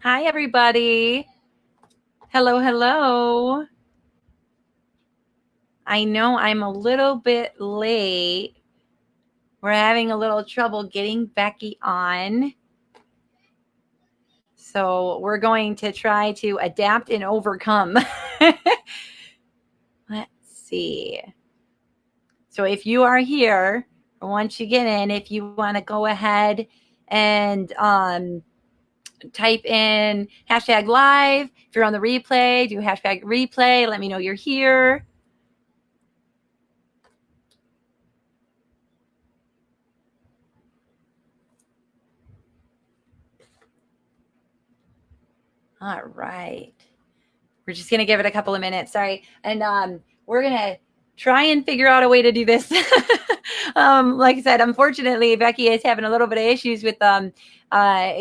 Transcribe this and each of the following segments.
Hi, everybody. Hello, hello. I know I'm a little bit late. We're having a little trouble getting Becky on. So we're going to try to adapt and overcome. Let's see. So if you are here, once you get in, if you want to go ahead and type in hashtag live. If you're on the replay, do hashtag replay. Let me know you're here. All right. We're just going to give it a couple of minutes. Sorry. And we're going to try and figure out a way to do this. Like I said, unfortunately, Becky is having a little bit of issues with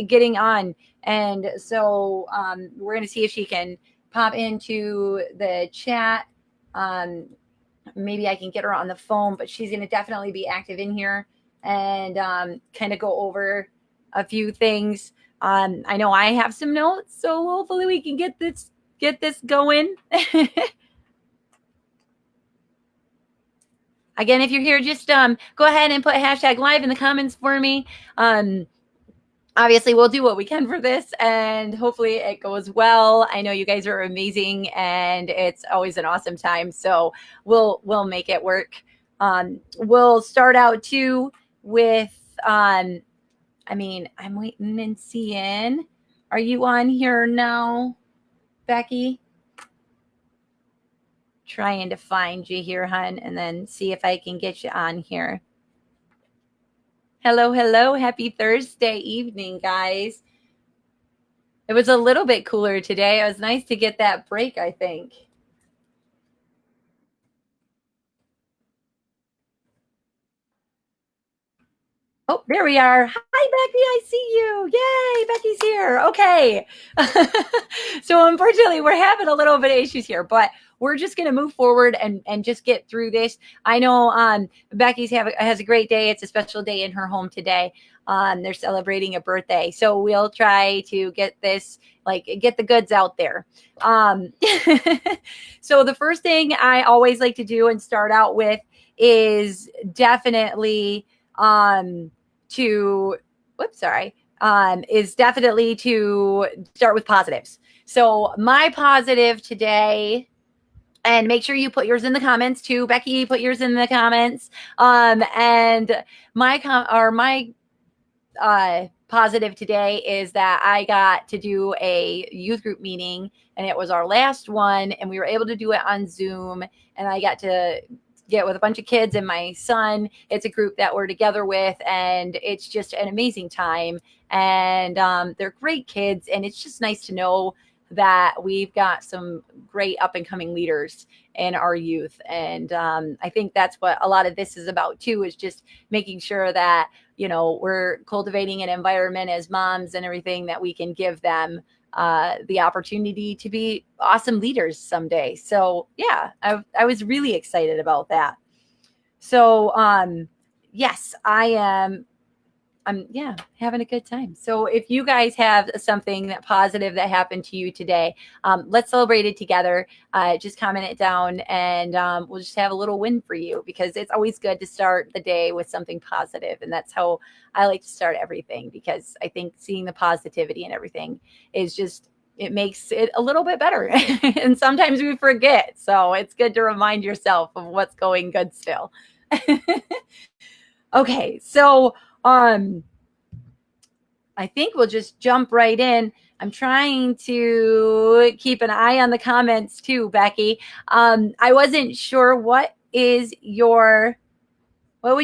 getting on. And so we're going to see if she can pop into the chat. Maybe I can get her on the phone, but she's going to definitely be active in here and kind of go over a few things. I know I have some notes, so hopefully we can get this going. Again, if you're here, just go ahead and put hashtag live in the comments for me. Obviously, we'll do what we can for this, and hopefully it goes well. I know you guys are amazing, and it's always an awesome time. So we'll make it work. We'll start out too with. I'm waiting and seeing. Are you on here now, Becky? Trying to find you here, hon, and then see if I can get you on here. Hello, hello. Happy Thursday evening, guys. It was a little bit cooler today. It was nice to get that break, I think. Oh, there we are. Hi, Becky. I see you. Yay, Becky's here. Okay. So unfortunately, we're having a little bit of issues here, but we're just going to move forward and just get through this. I know Becky's has a great day. It's a special day in her home today. They're celebrating a birthday. So we'll try to get this, get the goods out there. So the first thing I always like to do and start out with is definitely is definitely to start with positives. So my positive today, and make sure you put yours in the comments too. Becky, put yours in the comments. And my positive today is that I got to do a youth group meeting, and it was our last one, and we were able to do it on Zoom, and I got to get with a bunch of kids and my son. It's a group that we're together with, and it's just an amazing time. And they're great kids, and it's just nice to know that we've got some great up and coming leaders in our youth. And I think that's what a lot of this is about too, is just making sure that, we're cultivating an environment as moms and everything that we can give them the opportunity to be awesome leaders someday. So yeah, I was really excited about that. So yes, I'm having a good time. So if you guys have something positive that happened to you today, let's celebrate it together. Just comment it down, and we'll just have a little win for you, because it's always good to start the day with something positive. And that's how I like to start everything, because I think seeing the positivity and everything is just, it makes it a little bit better. And sometimes we forget. So it's good to remind yourself of what's going good still. Okay, so I think we'll just jump right in. I'm trying to keep an eye on the comments too, Becky. I wasn't sure what would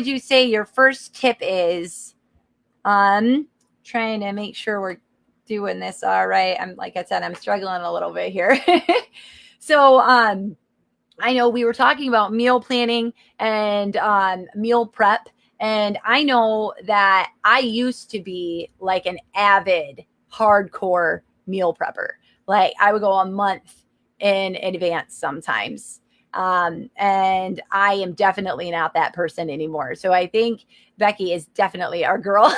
you say your first tip is? Trying to make sure we're doing this all right. Like I said, I'm struggling a little bit here. So I know we were talking about meal planning and meal prep. And I know that I used to be like an avid, hardcore meal prepper. Like I would go a month in advance sometimes. And I am definitely not that person anymore. So I think Becky is definitely our girl.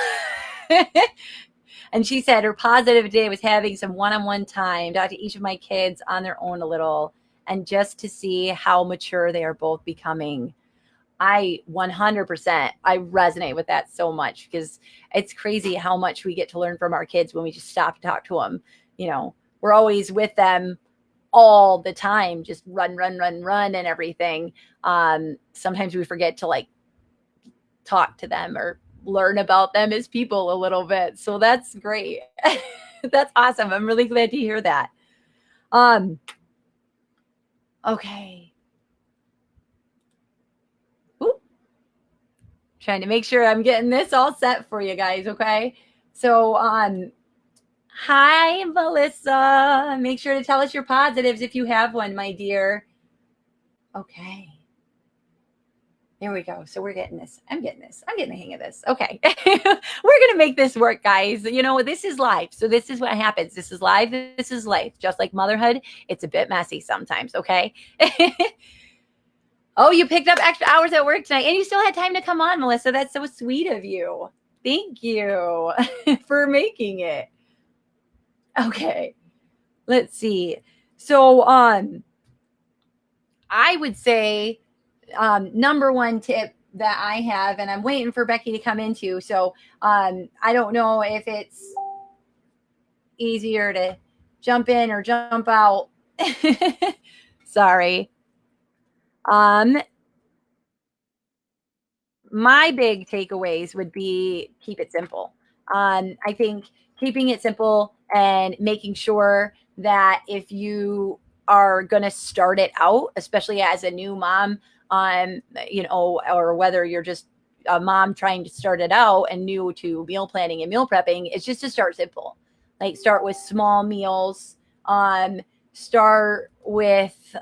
And she said her positive day was having some one-on-one time, talk to each of my kids on their own a little, and just to see how mature they are both becoming. I 100%, I resonate with that so much because it's crazy how much we get to learn from our kids when we just stop to talk to them. You know, we're always with them all the time, just run, run, run, run and everything. Sometimes we forget to like talk to them or learn about them as people a little bit. So that's great. That's awesome. I'm really glad to hear that. Okay. Ooh. Trying to make sure I'm getting this all set for you guys. Okay. So, hi, Melissa. Make sure to tell us your positives if you have one, my dear. Okay. There we go. So we're getting this. I'm getting this. I'm getting the hang of this. Okay. We're going to make this work, guys. You know, this is life. So this is what happens. This is live. This is life. Just like motherhood, it's a bit messy sometimes. Okay. Oh, you picked up extra hours at work tonight and you still had time to come on, Melissa. That's so sweet of you. Thank you for making it. Okay. Let's see. So, I would say, number one tip that I have, and I'm waiting for Becky to come into. So, I don't know if it's easier to jump in or jump out. Sorry. My big takeaways would be keep it simple. I think keeping it simple and making sure that if you are going to start it out, especially as a new mom, or whether you're just a mom trying to start it out and new to meal planning and meal prepping, it's just to start simple. Like start with small meals. Start with,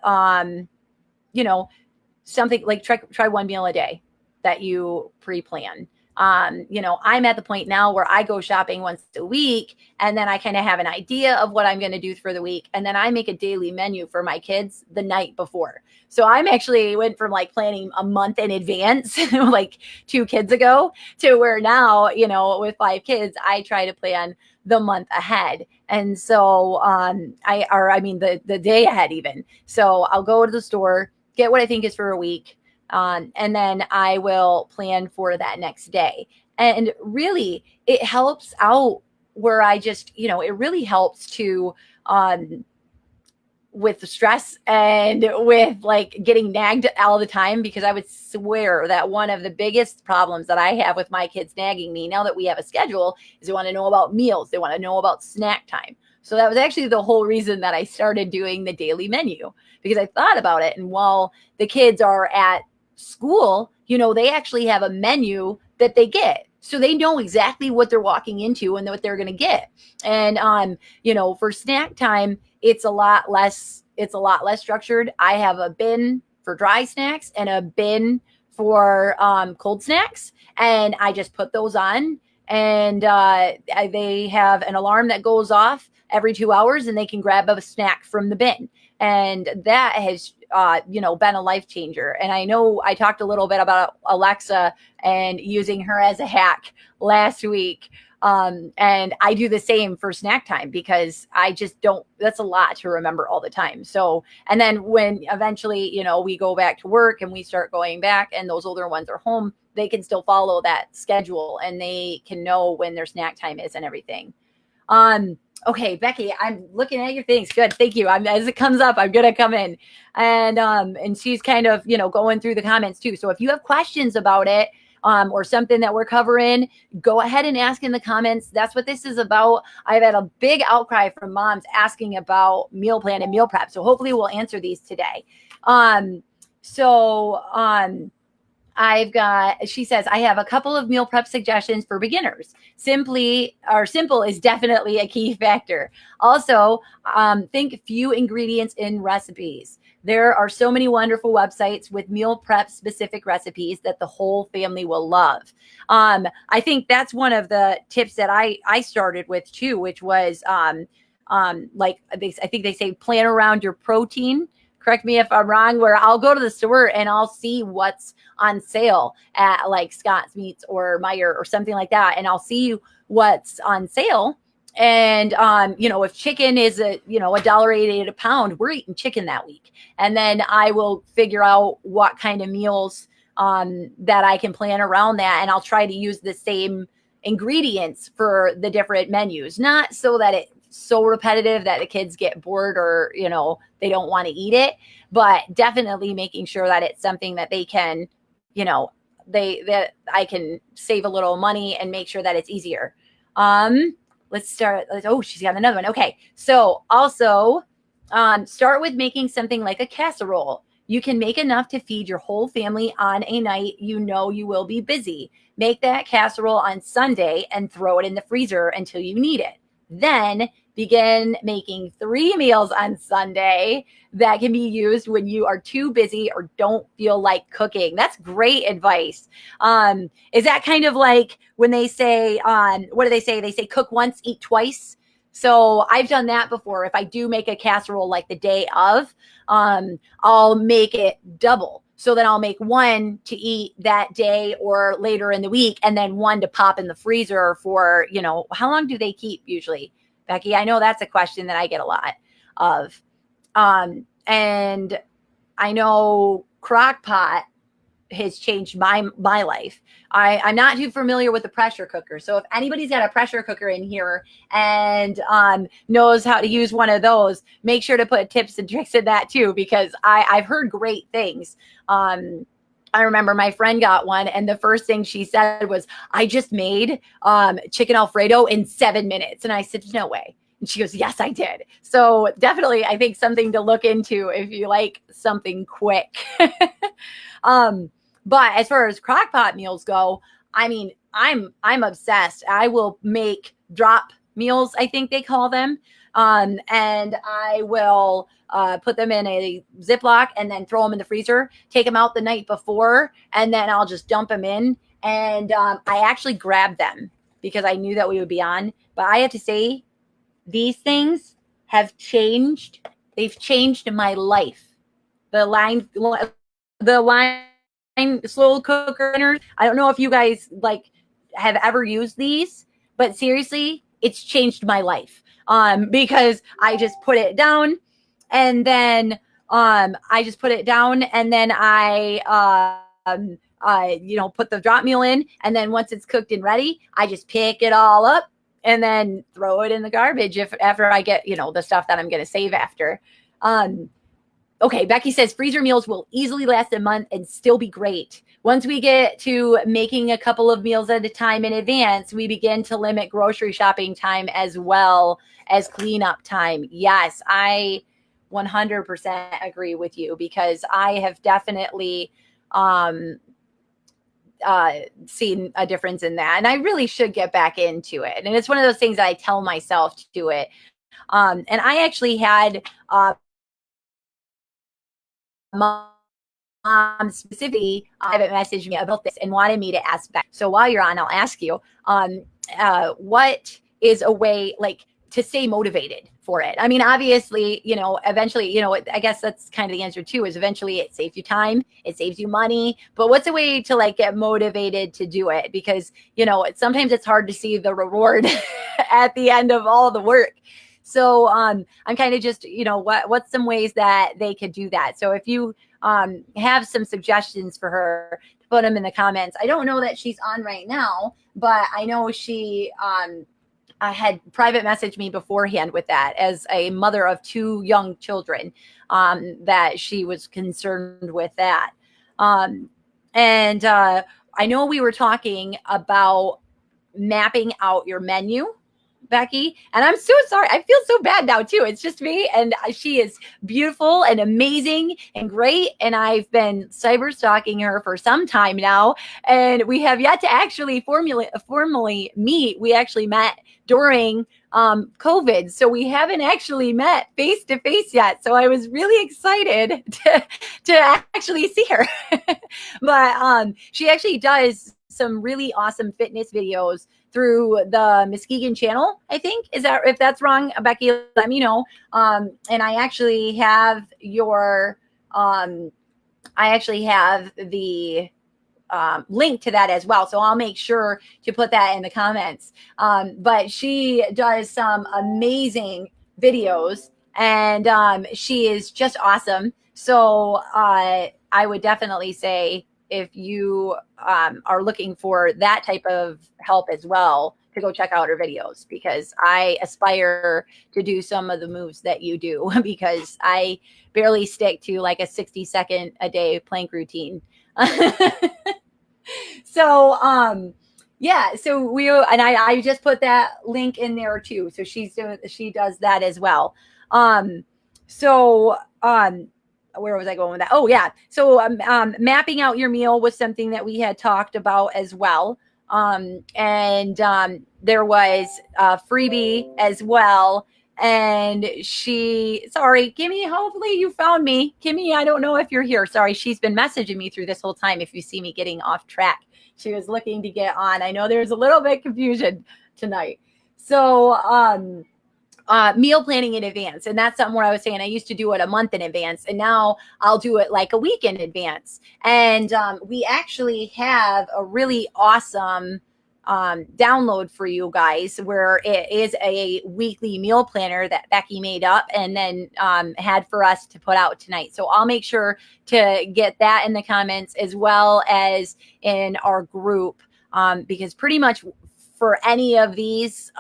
something like try one meal a day that you pre-plan. I'm at the point now where I go shopping once a week and then I kind of have an idea of what I'm going to do for the week. And then I make a daily menu for my kids the night before. So I'm actually went from like planning a month in advance, like 2 kids ago, to where now, with 5 kids, I try to plan the month ahead. And so, the day ahead even. So I'll go to the store, get what I think is for a week. And then I will plan for that next day. And really, it helps out where I just, it really helps to, with the stress and with like getting nagged all the time, because I would swear that one of the biggest problems that I have with my kids nagging me now that we have a schedule is they want to know about meals. They want to know about snack time. So that was actually the whole reason that I started doing the daily menu, because I thought about it. And while the kids are at school, they actually have a menu that they get. So they know exactly what they're walking into and what they're going to get. And, for snack time, it's a lot less structured. I have a bin for dry snacks and a bin for cold snacks. And I just put those on, and they have an alarm that goes off every 2 hours and they can grab a snack from the bin. And that has, been a life changer. And I know I talked a little bit about Alexa and using her as a hack last week. And I do the same for snack time because I just that's a lot to remember all the time. So, and then when eventually, we go back to work and we start going back and those older ones are home, they can still follow that schedule and they can know when their snack time is and everything. Okay, Becky, I'm looking at your things. Good. Thank you. As it comes up, I'm going to come in and she's kind of, going through the comments too. So if you have questions about it, or something that we're covering, go ahead and ask in the comments. That's what this is about. I've had a big outcry from moms asking about meal plan and meal prep. So hopefully we'll answer these today. She says, I have a couple of meal prep suggestions for beginners. Simple is definitely a key factor. Also, think few ingredients in recipes. There are so many wonderful websites with meal prep specific recipes that the whole family will love. I think that's one of the tips that I started with too, which was, I think they say plan around your protein. Correct me if I'm wrong, where I'll go to the store and I'll see what's on sale at like Scott's Meats or Meijer or something like that. And I'll see what's on sale And if chicken is $1.88 a pound, we're eating chicken that week. And then I will figure out what kind of meals that I can plan around that, and I'll try to use the same ingredients for the different menus, not so that it's so repetitive that the kids get bored or they don't want to eat it, but definitely making sure that it's something that they can, that I can save a little money and make sure that it's easier. Let's start. Oh, she's got another one. Okay. So also start with making something like a casserole. You can make enough to feed your whole family on a night you will be busy. Make that casserole on Sunday and throw it in the freezer until you need it. Then begin making 3 meals on Sunday that can be used when you are too busy or don't feel like cooking. That's great advice. Is that kind of like when they say, what do they say? They say cook once, eat twice. So I've done that before. If I do make a casserole like the day of, I'll make it double. So then I'll make one to eat that day or later in the week, and then one to pop in the freezer for, how long do they keep usually? Becky, I know that's a question that I get a lot of. And I know Crock Pot has changed my life. I'm not too familiar with the pressure cooker. So if anybody's got a pressure cooker in here and knows how to use one of those, make sure to put tips and tricks in that too, because I've heard great things. I remember my friend got one, and the first thing she said was, I just made chicken Alfredo in 7 minutes. And I said, no way. And she goes, yes, I did. So definitely, I think something to look into if you like something quick. But as far as crock pot meals go, I mean, I'm obsessed. I will make drop meals, I think they call them. And I will put them in a Ziploc and then throw them in the freezer, take them out the night before, and then I'll just dump them in. And I actually grabbed them because I knew that we would be on. But I have to say, these things have changed. They've changed my life. The line slow cooker. I don't know if you guys have ever used these, but seriously, it's changed my life. Because I just put it down, and then I put the drop meal in, and then once it's cooked and ready, I just pick it all up and then throw it in the garbage after I get, the stuff that I'm going to save after. Okay, Becky says freezer meals will easily last a month and still be great. Once we get to making a couple of meals at a time in advance, we begin to limit grocery shopping time as well as cleanup time. Yes, I 100% agree with you, because I have definitely seen a difference in that. And I really should get back into it. And it's one of those things that I tell myself to do it. And I actually had mom specifically messaged me about this and wanted me to ask back. So while you're on, I'll ask you, what is a way to stay motivated for it? I mean, obviously, eventually, I guess that's kind of the answer too, is eventually it saves you time, it saves you money, but what's a way to get motivated to do it? Because, sometimes it's hard to see the reward at the end of all the work. So I'm kind of just, what's some ways that they could do that? So if you have some suggestions for her, put them in the comments. I don't know that she's on right now, but I know she had private messaged me beforehand with that, as a mother of 2 young children, that she was concerned with that. And I know we were talking about mapping out your menu, Becky, and I'm so sorry. I feel so bad now too. It's just me, and she is beautiful and amazing and great. And I've been cyber stalking her for some time now, and we have yet to actually formally meet. We actually met during COVID, so we haven't actually met face to face yet. So I was really excited to actually see her. But she actually does some really awesome fitness videos through the Muskegon channel, I think. If that's wrong, Becky, let me know. And I actually have the link to that as well. So I'll make sure to put that in the comments. But she does some amazing videos, and she is just awesome. So I would definitely say, if you are looking for that type of help as well, to go check out her videos, because I aspire to do some of the moves that you do, because I barely stick to like a 60-second a day plank routine. So yeah, so I just put that link in there too. So she does that as well. So where was I going with that? Oh yeah. So mapping out your meal was something that we had talked about as well. And there was a freebie as well. And sorry, Kimmy, hopefully you found me. Kimmy, I don't know if you're here. Sorry, she's been messaging me through this whole time. If you see me getting off track, she was looking to get on. I know there's a little bit confusion tonight. So, meal planning in advance. And that's something where I was saying I used to do it a month in advance, and now I'll do it like a week in advance. And we actually have a really awesome download for you guys, where it is a weekly meal planner that Becky made up and then had for us to put out tonight. So I'll make sure to get that in the comments as well as in our group, because pretty much for any of these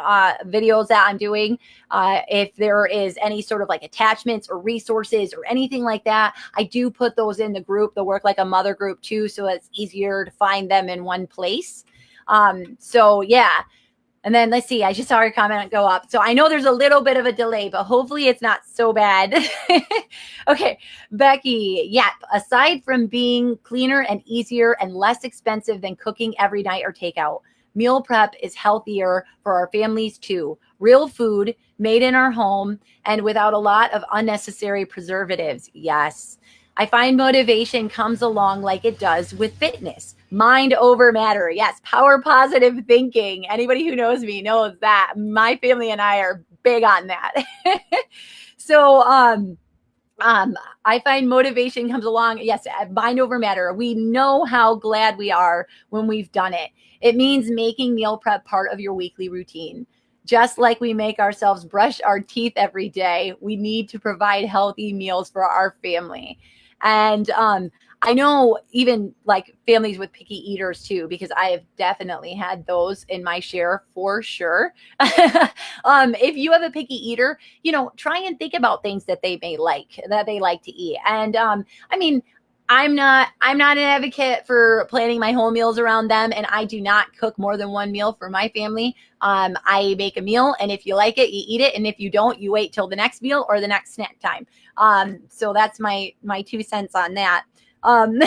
videos that I'm doing, if there is any sort of like attachments or resources or anything like that, I do put those in the group, the Work Like a Mother group too, so it's easier to find them in one place. So yeah. And then let's see, I just saw your comment go up. So I know there's a little bit of a delay, but hopefully it's not so bad. Okay, Becky, yep. Aside from being cleaner and easier and less expensive than cooking every night or takeout, meal prep is healthier for our families too. Real food made in our home and without a lot of unnecessary preservatives. Yes. I find motivation comes along like it does with fitness. Mind over matter. Yes. Power positive thinking. Anybody who knows me knows that. My family and I are big on that. So, I find motivation comes along. Yes. Mind over matter. We know how glad we are when we've done it. It means making meal prep part of your weekly routine. Just like we make ourselves brush our teeth every day, we need to provide healthy meals for our family. And I know even like families with picky eaters too, because I have definitely had those in my share for sure. If you have a picky eater, try and think about things that they like to eat. And I mean, I'm not an advocate for planning my whole meals around them, and I do not cook more than one meal for my family. I make a meal, and if you like it, you eat it, and if you don't, you wait till the next meal or the next snack time. So that's my 2 cents on that. And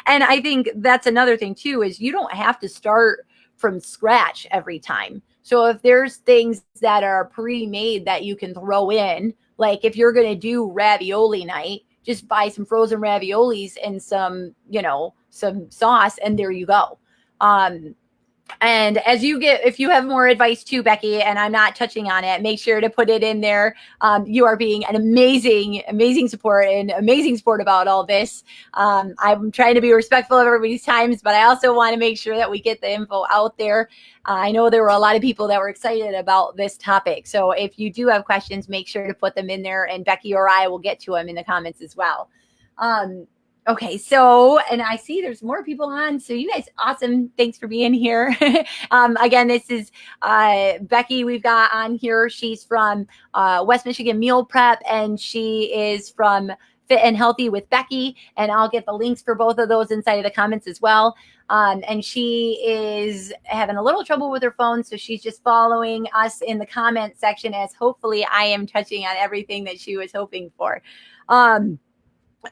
I think that's another thing too, is you don't have to start from scratch every time. So if there's things that are pre-made that you can throw in, like if you're going to do ravioli night, just buy some frozen raviolis and some sauce, and there you go. And if you have more advice too, Becky, and I'm not touching on it, make sure to put it in there. You are being an amazing support and amazing support about all this. I'm trying to be respectful of everybody's times, but I also want to make sure that we get the info out there. I know there were a lot of people that were excited about this topic. So if you do have questions, make sure to put them in there, and Becky or I will get to them in the comments as well. Okay, so, and I see there's more people on. So you guys, awesome. Thanks for being here. Again, this is Becky we've got on here. She's from West Michigan Meal Prep, and she is from Fit and Healthy with Becky. And I'll get the links for both of those inside of the comments as well. And she is having a little trouble with her phone, so she's just following us in the comment section, as hopefully I am touching on everything that she was hoping for.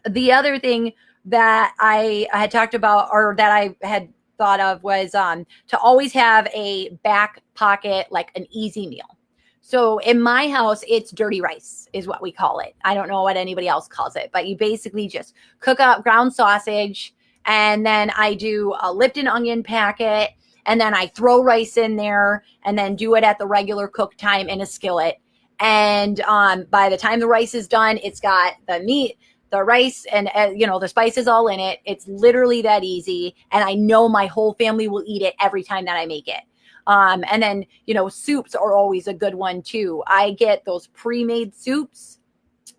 The other thing that I had talked about, or that I had thought of, was to always have a back pocket, like an easy meal. So in my house, it's dirty rice is what we call it. I don't know what anybody else calls it, but you basically just cook up ground sausage, and then I do a Lipton onion packet, and then I throw rice in there, and then do it at the regular cook time in a skillet. And by the time the rice is done, it's got the meat, the rice and the spice is all in it. It's literally that easy, and I know my whole family will eat it every time that I make it. And then soups are always a good one too. I get those pre-made soups,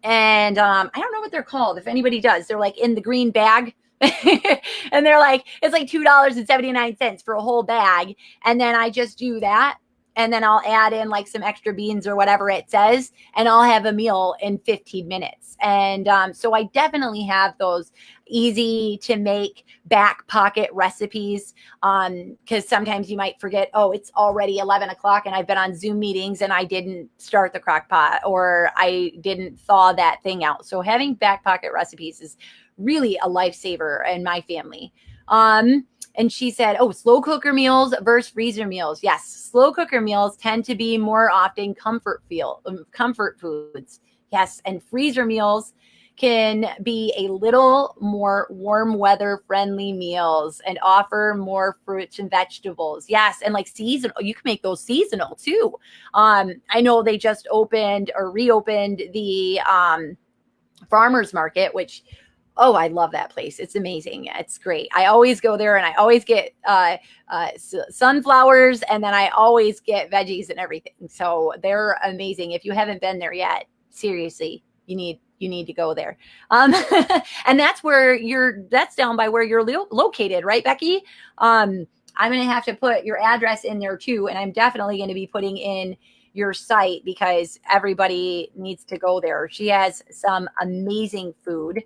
and I don't know what they're called. If anybody does, they're like in the green bag. And they're like, it's like $2.79 for a whole bag. And then I just do that. And then I'll add in like some extra beans or whatever it says, and I'll have a meal in 15 minutes. And so I definitely have those easy to make back pocket recipes, because sometimes you might forget, oh, it's already 11 o'clock and I've been on Zoom meetings and I didn't start the crock pot, or I didn't thaw that thing out. So having back pocket recipes is really a lifesaver in my family. And she said, oh, slow cooker meals versus freezer meals. Yes, slow cooker meals tend to be more often comfort foods. Yes, and freezer meals can be a little more warm weather friendly meals and offer more fruits and vegetables. Yes, and like seasonal, you can make those seasonal too. I know they just opened or reopened the farmers market, which, oh, I love that place. It's amazing. It's great. I always go there, and I always get sunflowers, and then I always get veggies and everything. So they're amazing. If you haven't been there yet, seriously, you need to go there. And that's down by where you're located, right, Becky? I'm going to have to put your address in there too. And I'm definitely going to be putting in your site because everybody needs to go there. She has some amazing food.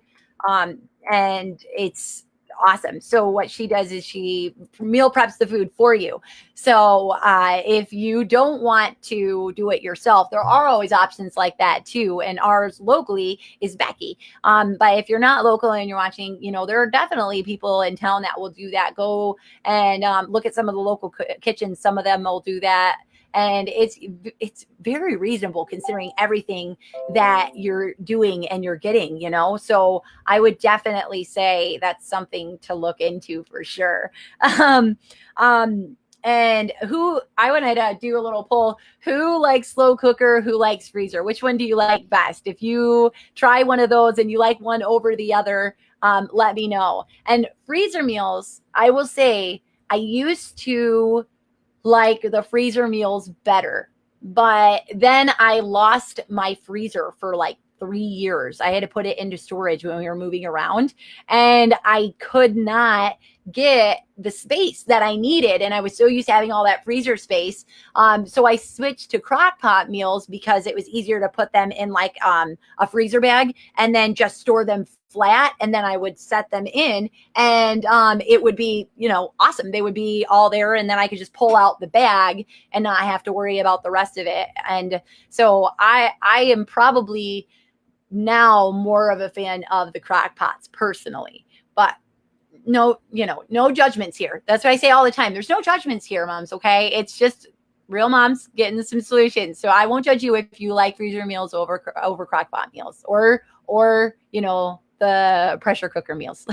And it's awesome. So what she does is she meal preps the food for you. So if you don't want to do it yourself, there are always options like that too. And ours locally is Becky. But if you're not local and you're watching, there are definitely people in town that will do that. Go and look at some of the local kitchens. Some of them will do that. And it's very reasonable considering everything that you're doing and you're getting, So I would definitely say that's something to look into for sure. And I wanted to do a little poll. Who likes slow cooker? Who likes freezer? Which one do you like best? If you try one of those and you like one over the other, let me know. And freezer meals, I will say I used to like the freezer meals better. But then I lost my freezer for like 3 years. I had to put it into storage when we were moving around, and I could not get the space that I needed. And I was so used to having all that freezer space. So I switched to crock pot meals because it was easier to put them in like a freezer bag and then just store them flat. And then I would set them in, and it would be, awesome. They would be all there, and then I could just pull out the bag and not have to worry about the rest of it. And so I am probably now more of a fan of the crock pots personally, but no judgments here. That's what I say all the time. There's no judgments here, moms. Okay. It's just real moms getting some solutions. So I won't judge you if you like freezer meals over crock pot meals or, the pressure cooker meals.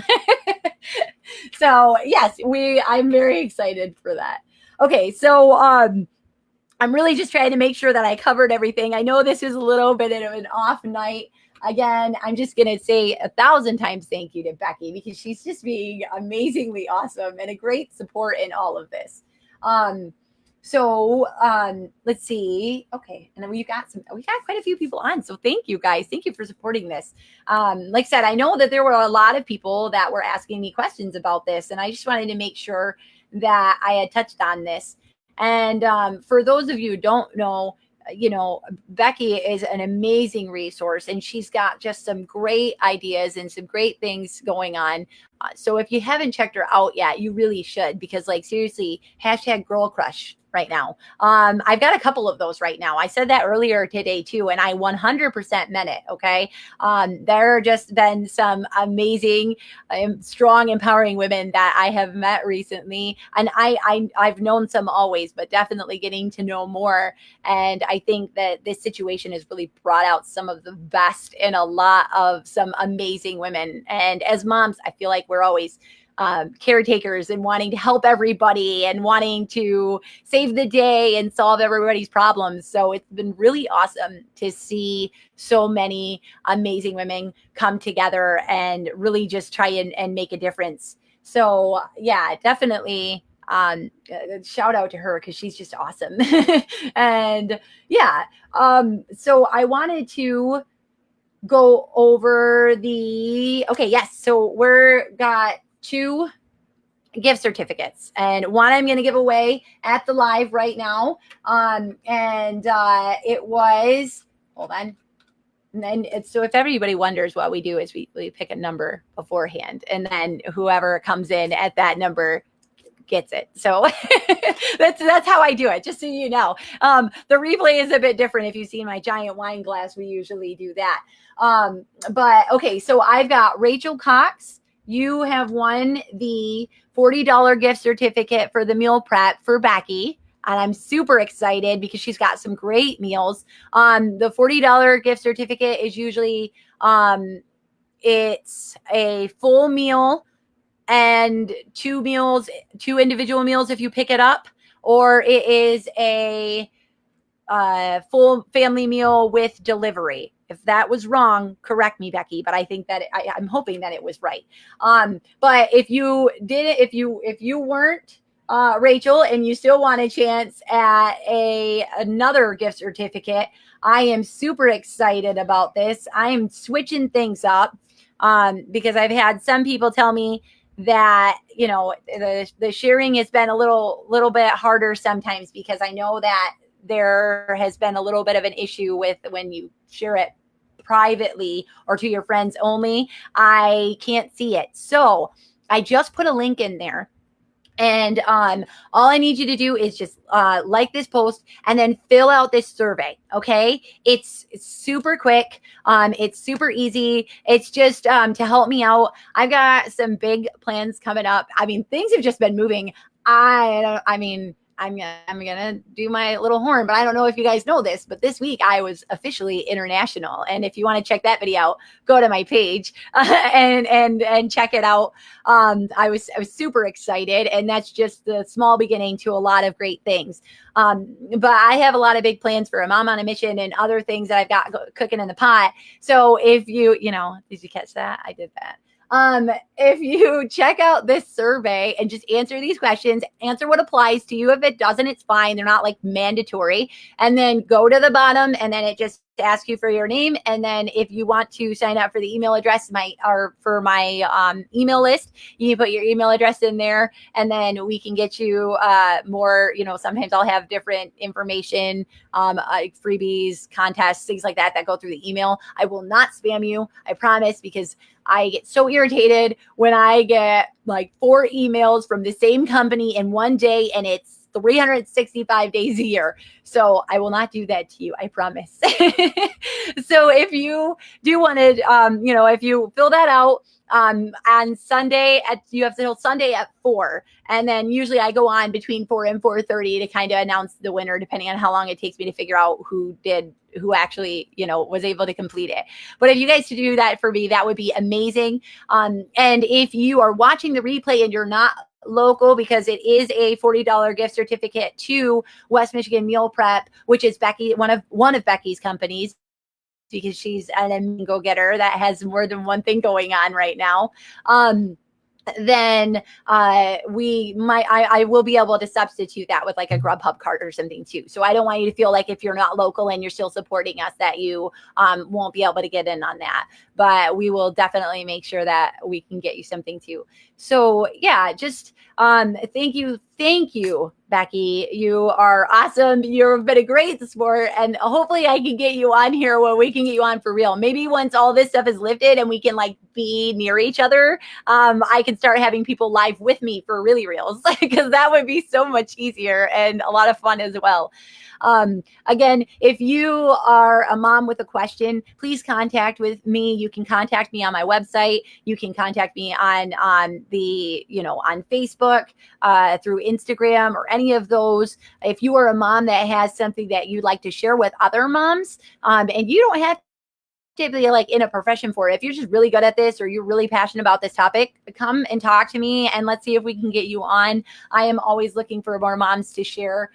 So yes, I'm very excited for that. Okay. So, I'm really just trying to make sure that I covered everything. I know this is a little bit of an off night. Again, I'm just going to say 1,000 times thank you to Becky because she's just being amazingly awesome and a great support in all of this. So let's see. Okay. And then we got quite a few people on. So thank you guys. Thank you for supporting this. Like I said, I know that there were a lot of people that were asking me questions about this, and I just wanted to make sure that I had touched on this. And for those of you who don't know, Becky is an amazing resource, and she's got just some great ideas and some great things going on. So if you haven't checked her out yet, you really should, because seriously, #girl crush right now. I've got a couple of those right now. I said that earlier today too, and I 100% meant it. Okay. There have just been some amazing, strong, empowering women that I have met recently. And I've known some always, but definitely getting to know more. And I think that this situation has really brought out some of the best in a lot of some amazing women. And as moms, I feel like we're always caretakers and wanting to help everybody and wanting to save the day and solve everybody's problems. So it's been really awesome to see so many amazing women come together and really just try and make a difference. So yeah, definitely shout out to her because she's just awesome. And yeah, so I wanted to go over okay, yes, so we're got 2 gift certificates, and one I'm going to give away at the live right now. And it was, hold on. And then so if everybody wonders, what we do is we pick a number beforehand, and then whoever comes in at that number gets it. So that's how I do it, just so you know. The replay is a bit different. If you see my giant wine glass, we usually do that. But okay, so I've got Rachel Cox. You have won the $40 gift certificate for the meal prep for Becky. And I'm super excited because she's got some great meals. The $40 gift certificate is usually, it's a full meal and 2 individual meals if you pick it up, or it is a full family meal with delivery. If that was wrong, correct me, Becky, but I think that I'm hoping that it was right. But if you weren't Rachel, and you still want a chance at another gift certificate, I am super excited about this. I am switching things up because I've had some people tell me that, the sharing has been a little bit harder sometimes, because I know that there has been a little bit of an issue with when you share it privately or to your friends only, I can't see it. So I just put a link in there. And all I need you to do is just like this post and then fill out this survey. Okay, it's super quick. It's super easy. It's just to help me out. I've got some big plans coming up. I mean, things have just been moving. I'm gonna do my little horn, but I don't know if you guys know this, but this week I was officially international. And if you want to check that video out, go to my page and check it out. I was super excited, and that's just the small beginning to a lot of great things. But I have a lot of big plans for a mom on a mission and other things that I've got cooking in the pot. So if did you catch that? I did that. If you check out this survey and just answer these questions, answer what applies to you. If it doesn't, it's fine. They're not like mandatory. And then go to the bottom, and then it just asks you for your name. And then if you want to sign up for the email address, for my email list, you put your email address in there, and then we can get you more, sometimes I'll have different information, like freebies, contests, things like that go through the email. I will not spam you, I promise, because I get so irritated when I get like 4 emails from the same company in one day, and it's 365 days a year. So I will not do that to you, I promise. So if you do want to, if you fill that out, on Sunday you have till Sunday at 4. And then usually I go on between 4 and 4:30 to kind of announce the winner, depending on how long it takes me to figure out who actually, was able to complete it. But if you guys could do that for me, that would be amazing. And if you are watching the replay and you're not local, because it is a $40 gift certificate to West Michigan Meal Prep, which is Becky, one of Becky's companies, because she's an go-getter that has more than one thing going on right now. Then I will be able to substitute that with like a Grubhub card or something too. So I don't want you to feel like if you're not local and you're still supporting us that you won't be able to get in on that. But we will definitely make sure that we can get you something too. So yeah, just thank you, Becky. You are awesome. You've been a great sport, and hopefully I can get you on here when we can get you on for real. Maybe once all this stuff is lifted and we can like be near each other, I can start having people live with me for really reals, because that would be so much easier and a lot of fun as well. Again, if you are a mom with a question, please contact with me. You can contact me on my website. You can contact me on Facebook, through Instagram, or any of those. If you are a mom that has something that you'd like to share with other moms, and you don't have typically like in a profession for it. If you're just really good at this or you're really passionate about this topic, come and talk to me and let's see if we can get you on. I am always looking for more moms to share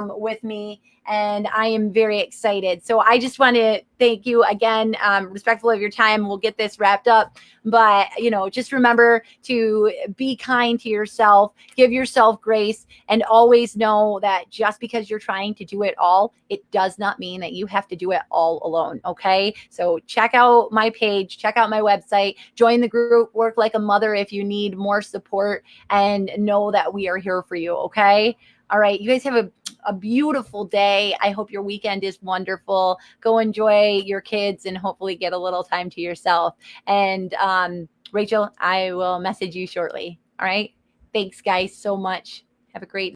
with me, and I am very excited. So I just want to thank you again, respectful of your time. We'll get this wrapped up, but just remember to be kind to yourself, give yourself grace, and always know that just because you're trying to do it all, it does not mean that you have to do it all alone. Okay. So check out my page, check out my website, join the group, Work Like a Mother if you need more support, and know that we are here for you. Okay. All right. You guys have a beautiful day. I hope your weekend is wonderful. Go enjoy your kids and hopefully get a little time to yourself. And Rachel, I will message you shortly. All right. Thanks, guys, so much. Have a great